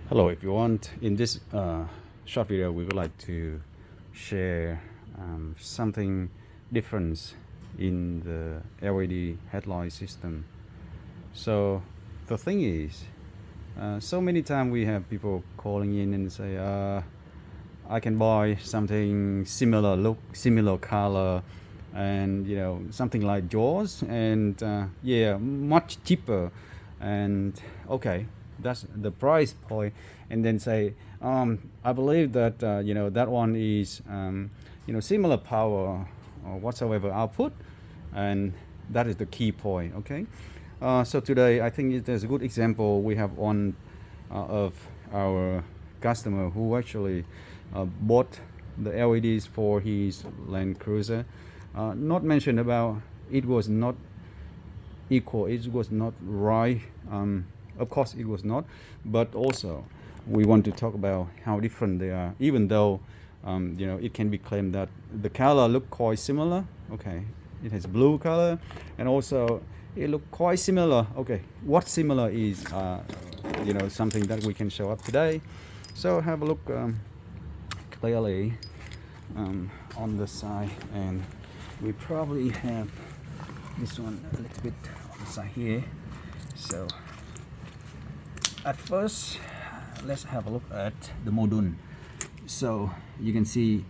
Hello everyone. In this short video, we would like to share something different in the LED headlight system. So the thing is, so many times we have people calling in and say, I can buy something similar look, similar color, and something like yours, and yeah, much cheaper, and okay, that's the price point, and then say, I believe that that one is similar power or whatsoever output, and that is the key point. Okay, so today I think there's a good example. We have one of our customer who actually bought the LEDs for his Land Cruiser. Not mentioned about it was not equal, it was not right. Of course it was not, but also we want to talk about how different they are, even though it can be claimed that the color look quite similar. Okay, it has blue color, and also it look quite similar. Okay, what similar is something that we can show up today. So have a look clearly on the side, and we probably have this one a little bit on the side here. So at first, let's have a look at the module. So you can see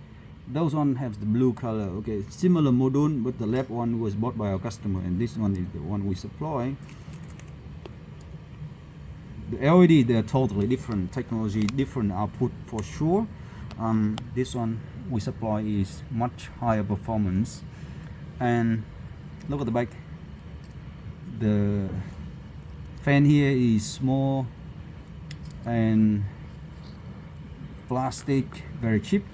those one have the blue color. Okay, similar module, but the left one was bought by our customer, and this one is the one we supply. The LED, they're totally different technology, different output for sure. This one we supply is much higher performance, and look at the back. The fan here is small and plastic, very cheap.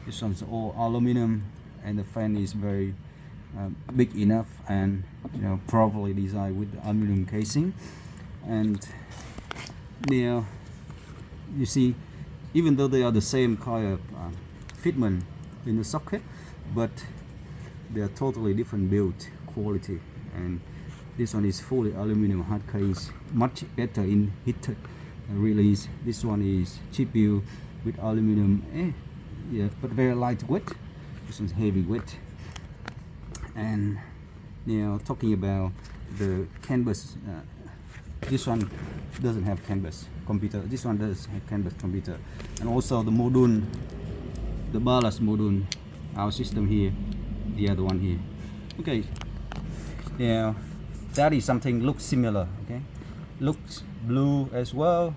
This one's all aluminum, and the fan is very big enough and properly designed with the aluminum casing. And now you see, even though they are the same kind of fitment in the socket, but they are totally different build quality. And this one is fully aluminum hard case, much better in heat release. This one is cheap build with aluminum, yeah, but very lightweight. This one's heavyweight. And now talking about the Canbus, this one doesn't have Canbus computer. This one does have Canbus computer, and also the module, the ballast module, our system here, the other one here. Okay, now that is something looks similar. Okay, looks blue as well,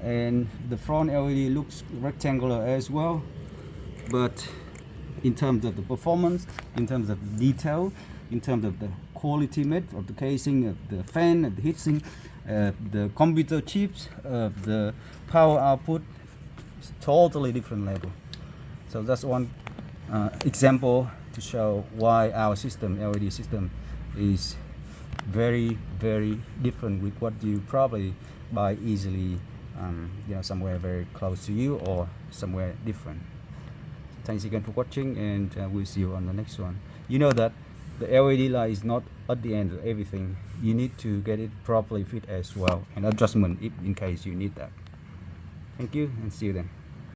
and the front LED looks rectangular as well. But in terms of the performance, in terms of detail, in terms of the quality made of the casing, of the fan, of the heatsink, the computer chips, of the power output, it's totally different level. So that's one example to show why our system, LED system, is very different with what you probably buy easily somewhere very close to you or somewhere different. Thanks again for watching, and we'll see you on the next one. You know that the LED light is not at the end of everything. You need to get it properly fit as well, and adjustment if in case you need that. Thank you, and see you then.